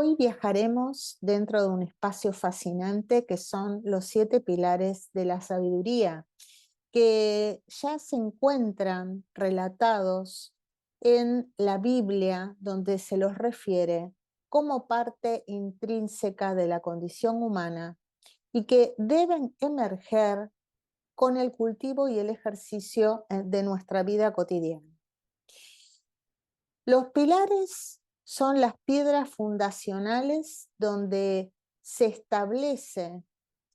Hoy viajaremos dentro de un espacio fascinante que son los 7 pilares de la sabiduría, que ya se encuentran relatados en la Biblia, donde se los refiere como parte intrínseca de la condición humana y que deben emerger con el cultivo y el ejercicio de nuestra vida cotidiana. Los pilares son las piedras fundacionales donde se establece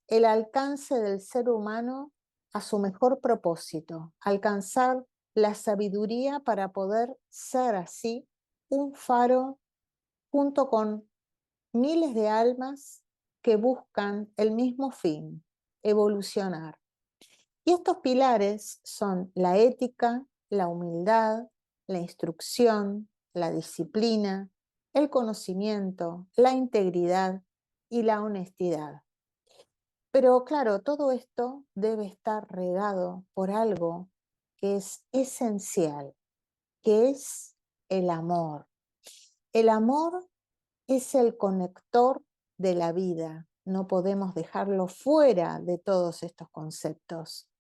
el alcance del ser humano a su mejor propósito, alcanzar la sabiduría para poder ser así un faro junto con miles de almas que buscan el mismo fin, evolucionar. Y estos pilares son la ética, la humildad, la instrucción, la disciplina, el conocimiento, la integridad y la honestidad. Pero claro, todo esto debe estar regado por algo que es esencial, que es el amor. El amor es el conector de la vida. No podemos dejarlo fuera de todos estos conceptos,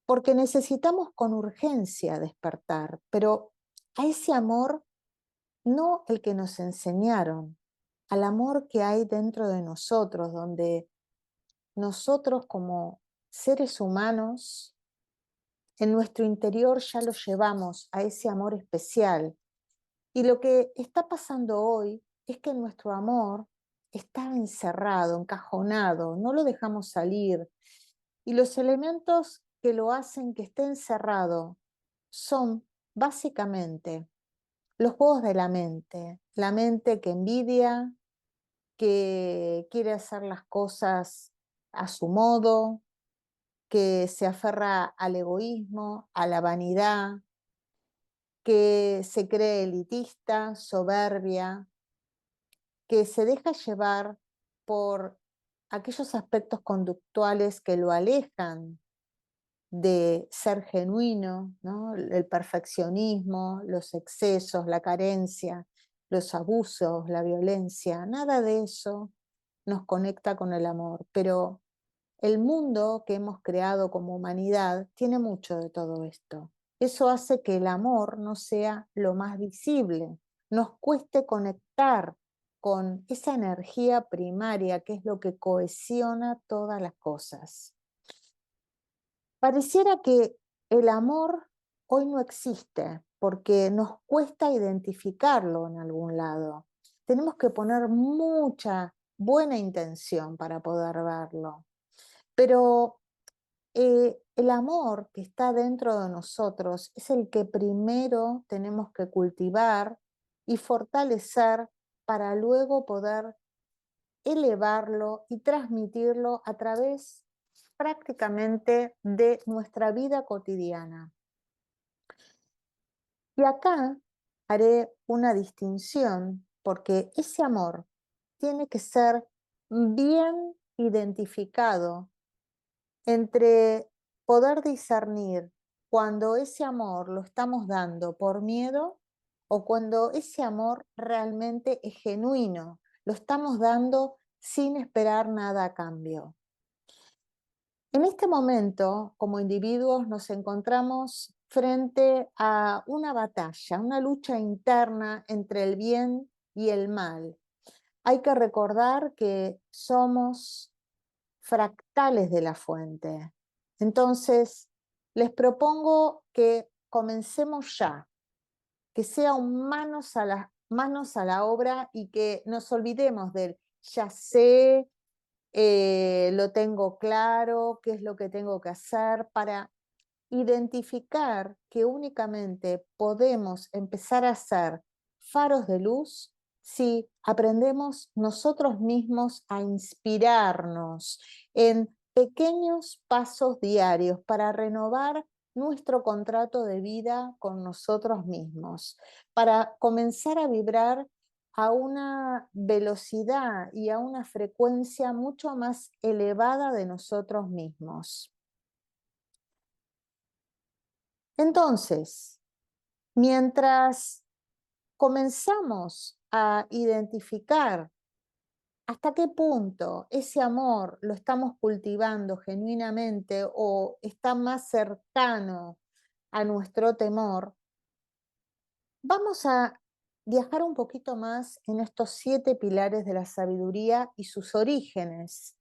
porque necesitamos con urgencia despertar, pero a ese amor, no el que nos enseñaron, al amor que hay dentro de nosotros, donde nosotros como seres humanos, en nuestro interior ya lo llevamos a ese amor especial. Y lo que está pasando hoy es que nuestro amor está encerrado, encajonado, no lo dejamos salir. Y los elementos que lo hacen que esté encerrado son básicamente los juegos de la mente que envidia, que quiere hacer las cosas a su modo, que se aferra al egoísmo, a la vanidad, que se cree elitista, soberbia, que se deja llevar por aquellos aspectos conductuales que lo alejan de ser genuino, ¿no? El perfeccionismo, los excesos, la carencia, los abusos, la violencia, nada de eso nos conecta con el amor. Pero el mundo que hemos creado como humanidad tiene mucho de todo esto. Eso hace que el amor no sea lo más visible, nos cueste conectar con esa energía primaria que es lo que cohesiona todas las cosas. Pareciera que el amor hoy no existe porque nos cuesta identificarlo en algún lado. Tenemos que poner mucha buena intención para poder verlo. Pero el amor que está dentro de nosotros es el que primero tenemos que cultivar y fortalecer para luego poder elevarlo y transmitirlo a través prácticamente de nuestra vida cotidiana. Y acá haré una distinción porque ese amor tiene que ser bien identificado entre poder discernir cuando ese amor lo estamos dando por miedo o cuando ese amor realmente es genuino, lo estamos dando sin esperar nada a cambio. En este momento, como individuos, nos encontramos frente a una batalla, una lucha interna entre el bien y el mal. Hay que recordar que somos fractales de la fuente. Entonces, les propongo que comencemos ya, que sea un manos a la obra y que nos olvidemos del ya sé, lo tengo claro, qué es lo que tengo que hacer, para identificar que únicamente podemos empezar a ser faros de luz si aprendemos nosotros mismos a inspirarnos en pequeños pasos diarios para renovar nuestro contrato de vida con nosotros mismos, para comenzar a vibrar a una velocidad y a una frecuencia mucho más elevada de nosotros mismos. Entonces, mientras comenzamos a identificar ¿Hasta qué punto ese amor lo estamos cultivando genuinamente o está más cercano a nuestro temor? Vamos a viajar un poquito más en estos 7 pilares de la sabiduría y sus orígenes.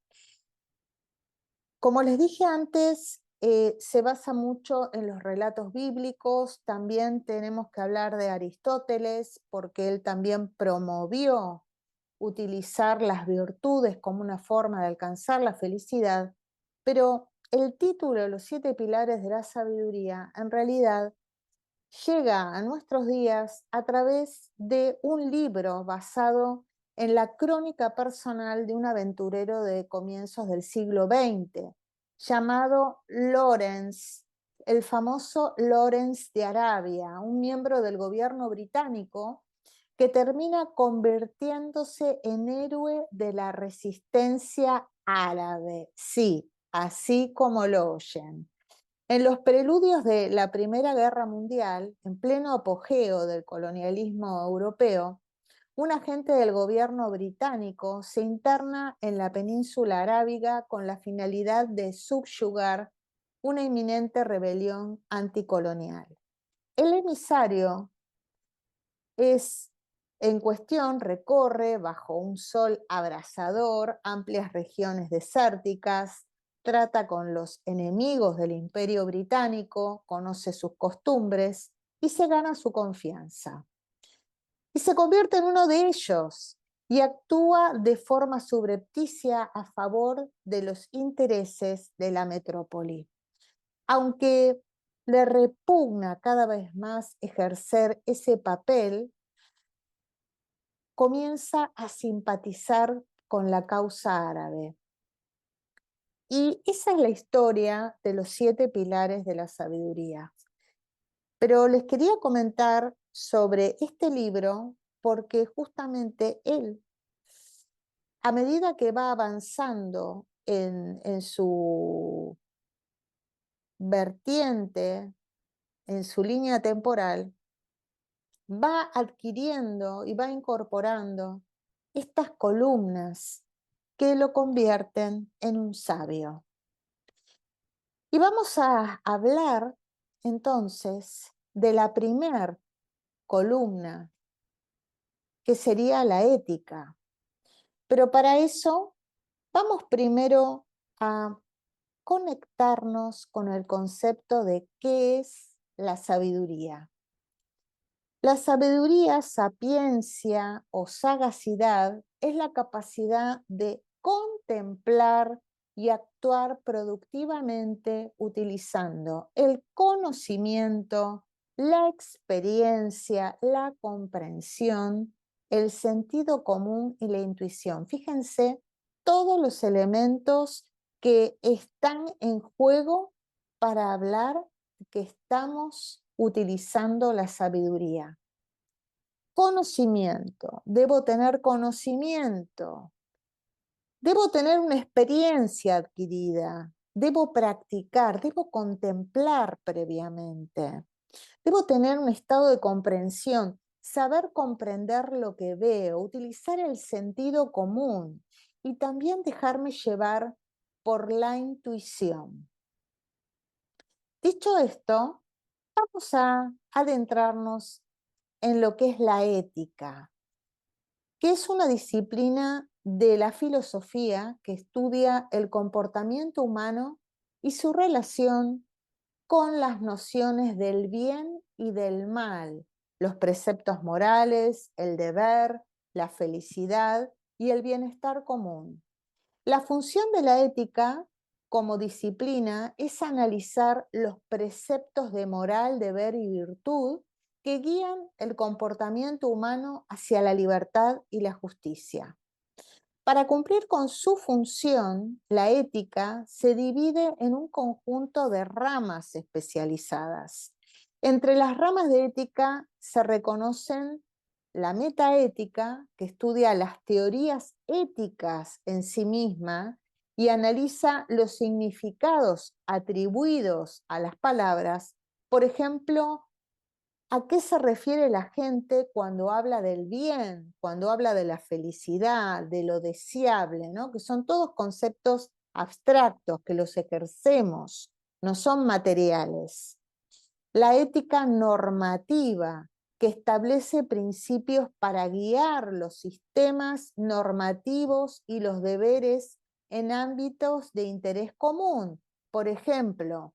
Como les dije antes, se basa mucho en los relatos bíblicos. También tenemos que hablar de Aristóteles, porque él también promovió utilizar las virtudes como una forma de alcanzar la felicidad. Pero el título, Los 7 pilares de la sabiduría, en realidad llega a nuestros días a través de un libro basado en la crónica personal de un aventurero de comienzos del siglo XX, llamado Lawrence, el famoso Lawrence de Arabia, un miembro del gobierno británico que termina convirtiéndose en héroe de la resistencia árabe. Sí, así como lo oyen. En los preludios de la Primera Guerra Mundial, en pleno apogeo del colonialismo europeo, un agente del gobierno británico se interna en la península arábiga con la finalidad de subyugar una inminente rebelión anticolonial. El emisario es en cuestión recorre bajo un sol abrasador amplias regiones desérticas, trata con los enemigos del Imperio Británico, conoce sus costumbres y se gana su confianza. Y se convierte en uno de ellos y actúa de forma subrepticia a favor de los intereses de la metrópoli. Aunque le repugna cada vez más ejercer ese papel, comienza a simpatizar con la causa árabe. Y esa es la historia de los 7 pilares de la sabiduría. Pero les quería comentar sobre este libro porque justamente él, a medida que va avanzando en su vertiente, en su línea temporal, va adquiriendo y va incorporando estas columnas que lo convierten en un sabio. Y vamos a hablar entonces de la primer columna, que sería la ética. Pero para eso vamos primero a conectarnos con el concepto de qué es la sabiduría. La sabiduría, sapiencia o sagacidad es la capacidad de contemplar y actuar productivamente utilizando el conocimiento, la experiencia, la comprensión, el sentido común y la intuición. Fíjense todos los elementos que están en juego para hablar que estamos utilizando la sabiduría. Conocimiento, debo tener conocimiento, debo tener una experiencia adquirida, debo practicar, debo contemplar previamente, debo tener un estado de comprensión, saber comprender lo que veo, utilizar el sentido común y también dejarme llevar por la intuición. Dicho esto, vamos a adentrarnos en lo que es la ética, que es una disciplina de la filosofía que estudia el comportamiento humano y su relación con las nociones del bien y del mal, los preceptos morales, el deber, la felicidad y el bienestar común. La función de la ética como disciplina es analizar los preceptos de moral, deber y virtud que guían el comportamiento humano hacia la libertad y la justicia. Para cumplir con su función, la ética se divide en un conjunto de ramas especializadas. Entre las ramas de ética se reconocen la metaética, que estudia las teorías éticas en sí misma y analiza los significados atribuidos a las palabras, por ejemplo, ¿A qué se refiere la gente cuando habla del bien, cuando habla de la felicidad, de lo deseable, ¿no? Que son todos conceptos abstractos que los ejercemos, no son materiales. La ética normativa, que establece principios para guiar los sistemas normativos y los deberes en ámbitos de interés común. Por ejemplo,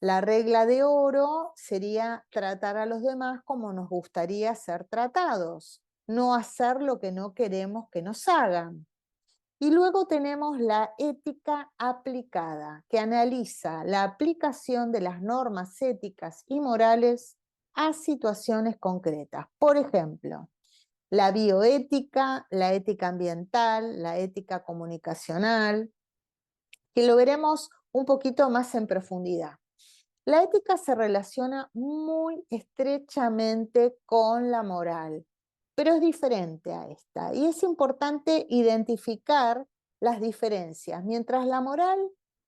la regla de oro sería tratar a los demás como nos gustaría ser tratados, no hacer lo que no queremos que nos hagan. Y luego tenemos la ética aplicada, que analiza la aplicación de las normas éticas y morales a situaciones concretas. Por ejemplo, la bioética, la ética ambiental, la ética comunicacional, que lo veremos un poquito más en profundidad. La ética se relaciona muy estrechamente con la moral, pero es diferente a esta. Y es importante identificar las diferencias. Mientras la moral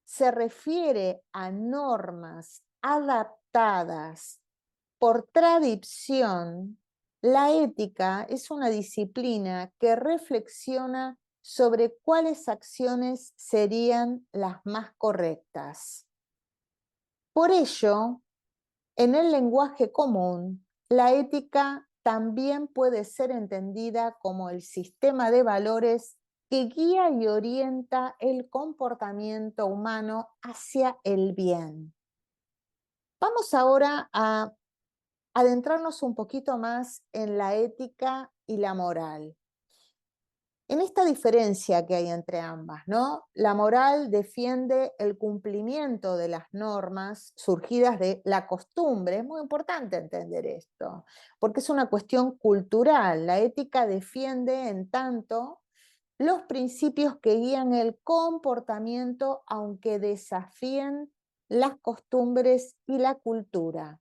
se refiere a normas adaptadas por tradición, la ética es una disciplina que reflexiona sobre cuáles acciones serían las más correctas. Por ello, en el lenguaje común, la ética también puede ser entendida como el sistema de valores que guía y orienta el comportamiento humano hacia el bien. Vamos ahora a adentrarnos un poquito más en la ética y la moral. En esta diferencia que hay entre ambas, ¿no? La moral defiende el cumplimiento de las normas surgidas de la costumbre. Es muy importante entender esto, porque es una cuestión cultural. La ética defiende, en tanto, los principios que guían el comportamiento, aunque desafíen las costumbres y la cultura.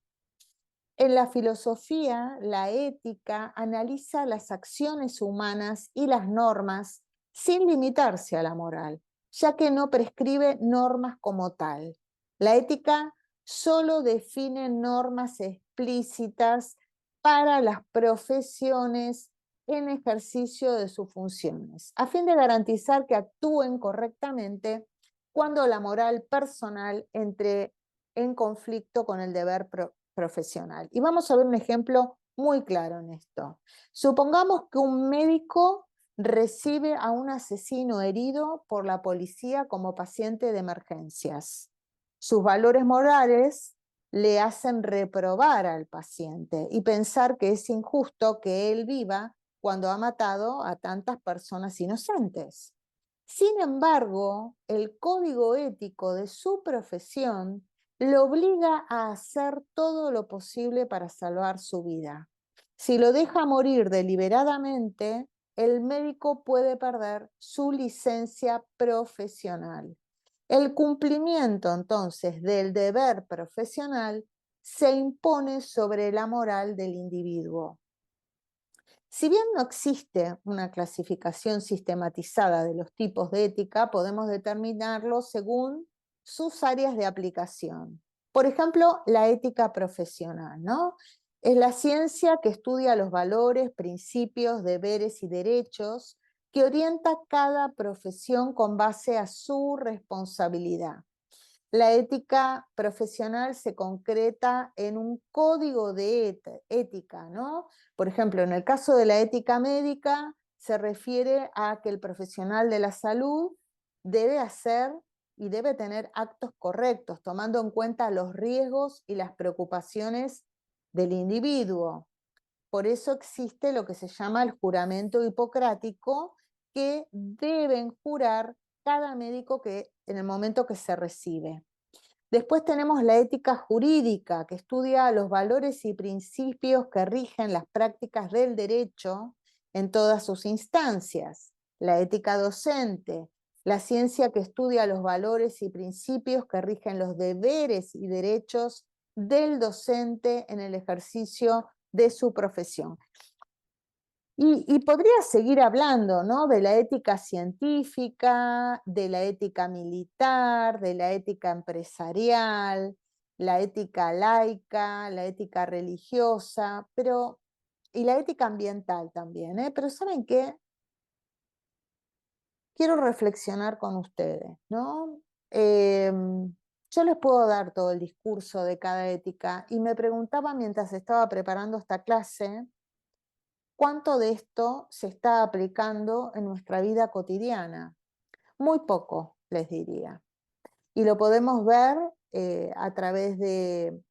En la filosofía, la ética analiza las acciones humanas y las normas sin limitarse a la moral, ya que no prescribe normas como tal. La ética solo define normas explícitas para las profesiones en ejercicio de sus funciones, a fin de garantizar que actúen correctamente cuando la moral personal entre en conflicto con el deber profesional. Y vamos a ver un ejemplo muy claro en esto. Supongamos que un médico recibe a un asesino herido por la policía como paciente de emergencias. Sus valores morales le hacen reprobar al paciente y pensar que es injusto que él viva cuando ha matado a tantas personas inocentes. Sin embargo, el código ético de su profesión lo obliga a hacer todo lo posible para salvar su vida. Si lo deja morir deliberadamente, el médico puede perder su licencia profesional. El cumplimiento entonces del deber profesional se impone sobre la moral del individuo. Si bien no existe una clasificación sistematizada de los tipos de ética, podemos determinarlos según sus áreas de aplicación. Por ejemplo, la ética profesional, ¿no? Es la ciencia que estudia los valores, principios, deberes y derechos que orienta cada profesión con base a su responsabilidad. La ética profesional se concreta en un código de ética, ¿no? Por ejemplo, en el caso de la ética médica, se refiere a que el profesional de la salud debe hacer y debe tener actos correctos, tomando en cuenta los riesgos y las preocupaciones del individuo. Por eso existe lo que se llama el juramento hipocrático, que deben jurar cada médico que, en el momento que se recibe. Después tenemos la ética jurídica, que estudia los valores y principios que rigen las prácticas del derecho en todas sus instancias. La ética docente, la ciencia que estudia los valores y principios que rigen los deberes y derechos del docente en el ejercicio de su profesión. Y podría seguir hablando, ¿no? De la ética científica, de la ética militar, de la ética empresarial, la ética laica, la ética religiosa, y la ética ambiental también, ¿eh? Pero ¿saben qué? Quiero reflexionar con ustedes, ¿no? Yo les puedo dar todo el discurso de cada ética y me preguntaba mientras estaba preparando esta clase, ¿cuánto de esto se está aplicando en nuestra vida cotidiana? Muy poco, les diría. Y lo podemos ver a través de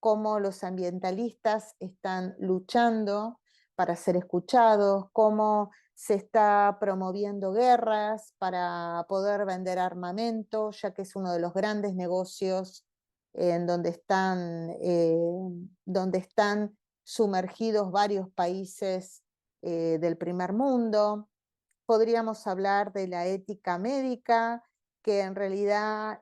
cómo los ambientalistas están luchando para ser escuchados, cómo se está promoviendo guerras para poder vender armamento, ya que es uno de los grandes negocios en donde están sumergidos varios países del primer mundo. Podríamos hablar de la ética médica, que en realidad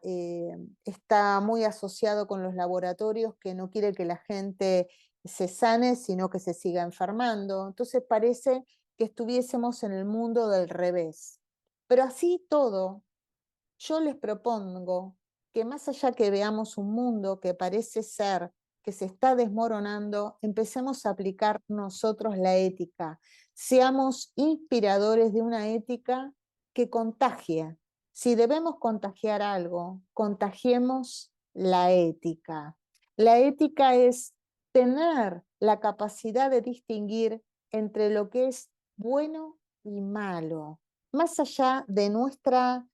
está muy asociado con los laboratorios, que no quiere que la gente se sane, sino que se siga enfermando. Entonces parece que estuviésemos en el mundo del revés. Pero así todo, yo les propongo que más allá que veamos un mundo que parece ser que se está desmoronando, empecemos a aplicar nosotros la ética. Seamos inspiradores de una ética que contagie. Si debemos contagiar algo, contagiemos la ética. La ética es tener la capacidad de distinguir entre lo que es bueno y malo, más allá de nuestra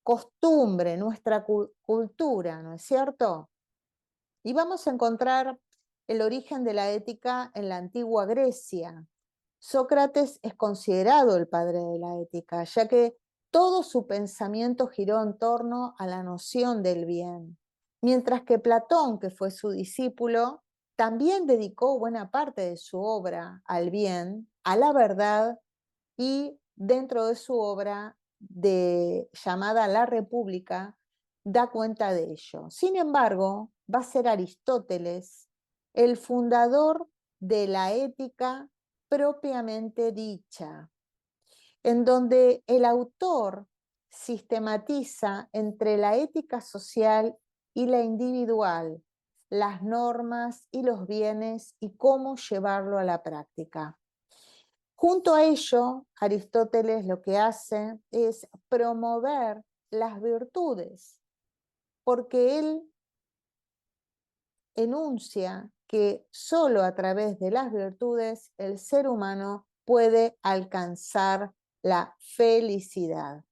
costumbre, nuestra cultura, ¿no es cierto? Y vamos a encontrar el origen de la ética en la antigua Grecia. Sócrates es considerado el padre de la ética, ya que todo su pensamiento giró en torno a la noción del bien, mientras que Platón, que fue su discípulo, también dedicó buena parte de su obra al bien, a la verdad, y dentro de su obra llamada La República da cuenta de ello. Sin embargo, va a ser Aristóteles el fundador de la ética propiamente dicha, en donde el autor sistematiza entre la ética social y la individual las normas y los bienes y cómo llevarlo a la práctica. Junto a ello, Aristóteles lo que hace es promover las virtudes, porque él enuncia que solo a través de las virtudes el ser humano puede alcanzar la felicidad.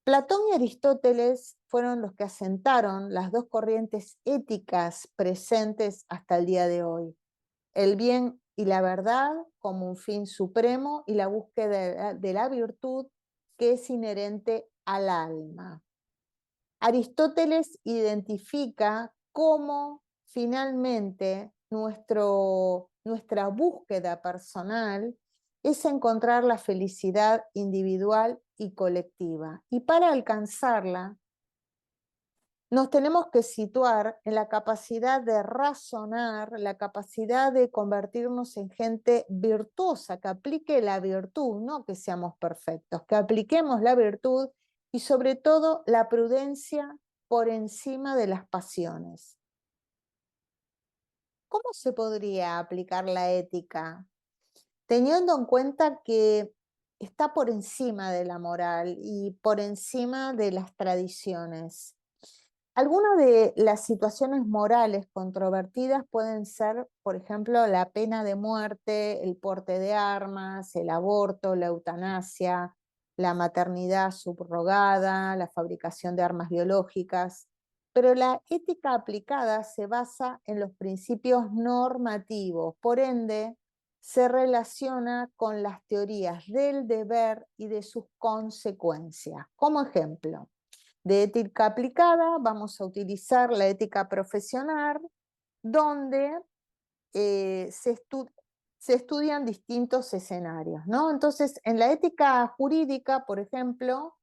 Platón y Aristóteles fueron los que asentaron las dos corrientes éticas presentes hasta el día de hoy: el bien y la verdad como un fin supremo y la búsqueda de la virtud que es inherente al alma. Aristóteles identifica cómo finalmente nuestra búsqueda personal es encontrar la felicidad individual y colectiva. Y para alcanzarla, nos tenemos que situar en la capacidad de razonar, la capacidad de convertirnos en gente virtuosa, que aplique la virtud, no que seamos perfectos, que apliquemos la virtud y sobre todo la prudencia por encima de las pasiones. ¿Cómo se podría aplicar la ética? Teniendo en cuenta que está por encima de la moral y por encima de las tradiciones. Algunas de las situaciones morales controvertidas pueden ser, por ejemplo, la pena de muerte, el porte de armas, el aborto, la eutanasia, la maternidad subrogada, la fabricación de armas biológicas. Pero la ética aplicada se basa en los principios normativos, por ende, se relaciona con las teorías del deber y de sus consecuencias. Como ejemplo, de ética aplicada, vamos a utilizar la ética profesional, donde se estudian distintos escenarios, ¿no? Entonces, en la ética jurídica, por ejemplo,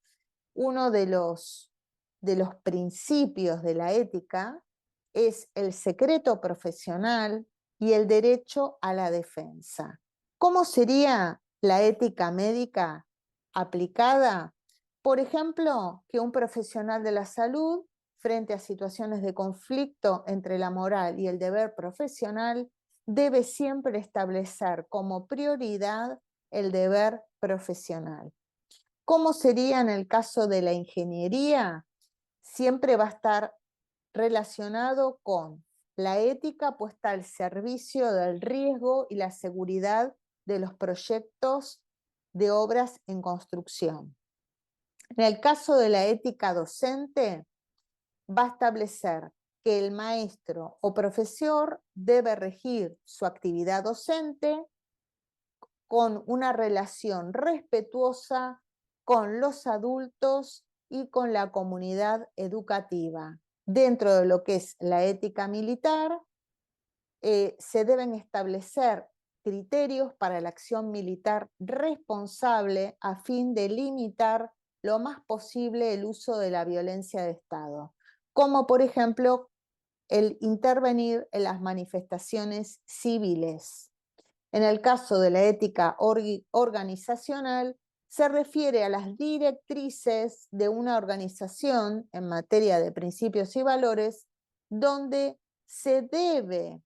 uno de los principios de la ética es el secreto profesional y el derecho a la defensa. ¿Cómo sería la ética médica aplicada? Por ejemplo, que un profesional de la salud frente a situaciones de conflicto entre la moral y el deber profesional, debe siempre establecer como prioridad el deber profesional. ¿Cómo sería en el caso de la ingeniería? Siempre va a estar relacionado con la ética puesta al servicio del riesgo y la seguridad de los proyectos de obras en construcción. En el caso de la ética docente, va a establecer que el maestro o profesor debe regir su actividad docente con una relación respetuosa con los adultos y con la comunidad educativa. Dentro de lo que es la ética militar, se deben establecer criterios para la acción militar responsable a fin de limitar lo más posible el uso de la violencia de Estado, como por ejemplo el intervenir en las manifestaciones civiles. En el caso de la ética organizacional, se refiere a las directrices de una organización en materia de principios y valores, donde se debe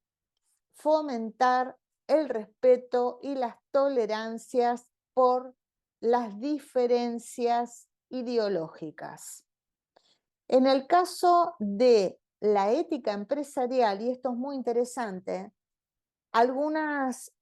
fomentar el respeto y las tolerancias por las diferencias ideológicas. En el caso de la ética empresarial, y esto es muy interesante, algunos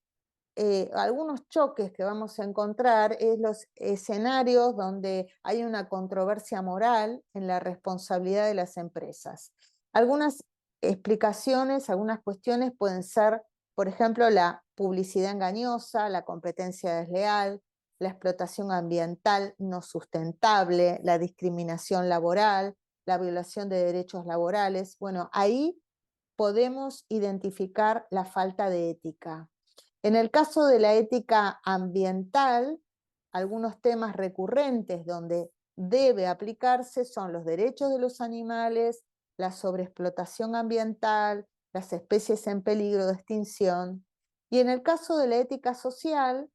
choques que vamos a encontrar es los escenarios donde hay una controversia moral en la responsabilidad de las empresas. Algunas explicaciones, algunas cuestiones pueden ser, por ejemplo, la publicidad engañosa, la competencia desleal, la explotación ambiental no sustentable, la discriminación laboral, la violación de derechos laborales. Bueno, ahí podemos identificar la falta de ética. En el caso de la ética ambiental, algunos temas recurrentes donde debe aplicarse son los derechos de los animales, la sobreexplotación ambiental, las especies en peligro de extinción. Y en el caso de la ética social,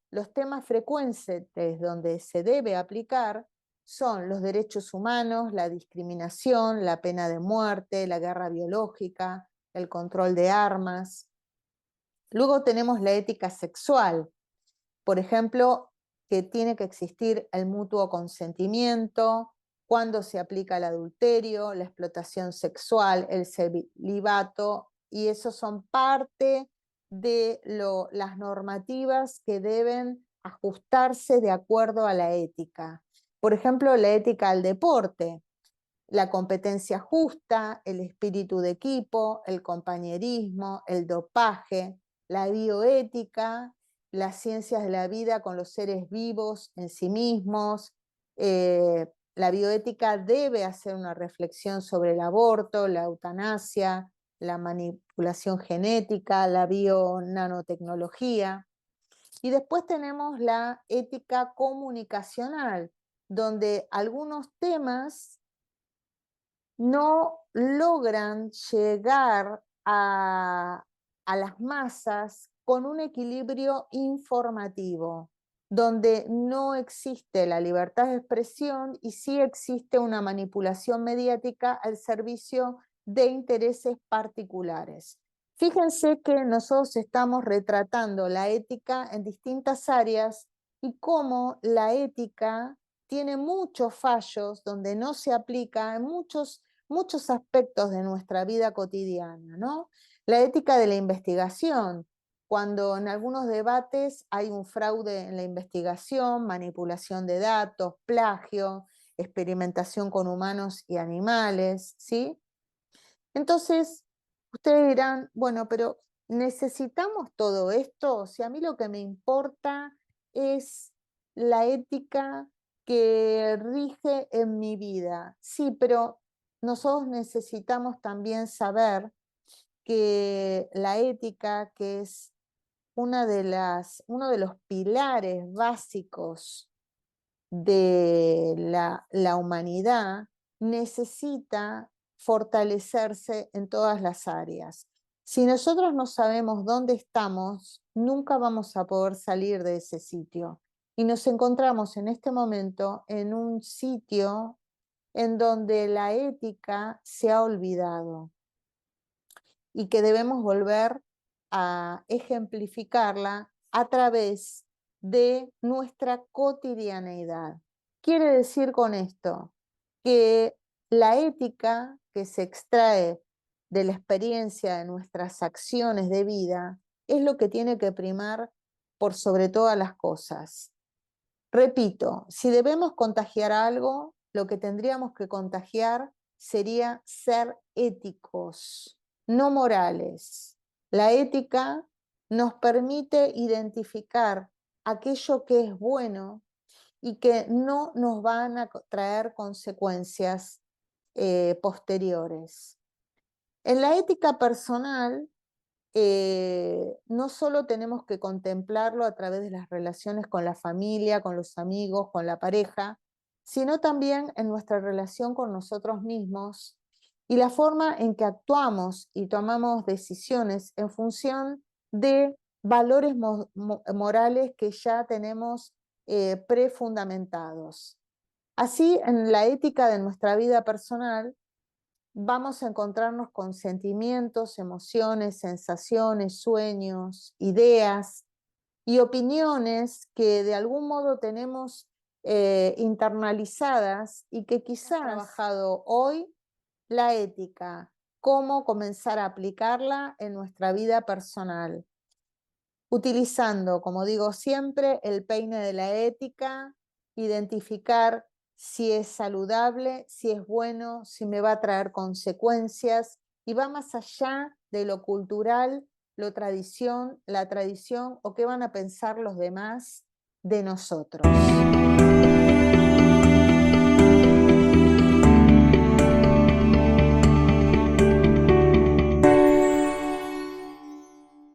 los temas frecuentes donde se debe aplicar son los derechos humanos, la discriminación, la pena de muerte, la guerra biológica, el control de armas. Luego tenemos la ética sexual, por ejemplo, que tiene que existir el mutuo consentimiento, cuando se aplica el adulterio, la explotación sexual, el celibato, y esos son parte de las normativas que deben ajustarse de acuerdo a la ética. Por ejemplo, la ética al deporte, la competencia justa, el espíritu de equipo, el compañerismo, el dopaje, la bioética, las ciencias de la vida con los seres vivos en sí mismos. La bioética debe hacer una reflexión sobre el aborto, la eutanasia, la manipulación genética, la bionanotecnología. Y después tenemos la ética comunicacional, donde algunos temas no logran llegar a las masas con un equilibrio informativo, donde no existe la libertad de expresión y sí existe una manipulación mediática al servicio de intereses particulares. Fíjense que nosotros estamos retratando la ética en distintas áreas y cómo la ética tiene muchos fallos donde no se aplica en muchos aspectos de nuestra vida cotidiana, ¿no? La ética de la investigación, cuando en algunos debates hay un fraude en la investigación, manipulación de datos, plagio, experimentación con humanos y animales, ¿sí? Entonces, ustedes dirán, bueno, pero ¿necesitamos todo esto? Si a mí lo que me importa es la ética que rige en mi vida. Sí, pero nosotros necesitamos también saber que la ética, que es uno de los pilares básicos de la humanidad, necesita fortalecerse en todas las áreas. Si nosotros no sabemos dónde estamos, nunca vamos a poder salir de ese sitio. Y nos encontramos en este momento en un sitio en donde la ética se ha olvidado y que debemos volver a ejemplificarla a través de nuestra cotidianeidad. Quiere decir con esto que la ética que se extrae de la experiencia de nuestras acciones de vida es lo que tiene que primar por sobre todas las cosas. Repito, si debemos contagiar algo, lo que tendríamos que contagiar sería ser éticos, no morales. La ética nos permite identificar aquello que es bueno y que no nos van a traer consecuencias posteriores. En la ética personal, no solo tenemos que contemplarlo a través de las relaciones con la familia, con los amigos, con la pareja, sino también en nuestra relación con nosotros mismos y la forma en que actuamos y tomamos decisiones en función de valores morales que ya tenemos prefundamentados. Así, en la ética de nuestra vida personal, vamos a encontrarnos con sentimientos, emociones, sensaciones, sueños, ideas y opiniones que de algún modo tenemos internalizadas y que quizás trabajado hoy la ética, cómo comenzar a aplicarla en nuestra vida personal, utilizando, como digo siempre, el peine de la ética, identificar si es saludable, si es bueno, si me va a traer consecuencias y va más allá de lo cultural, la tradición o qué van a pensar los demás de nosotros.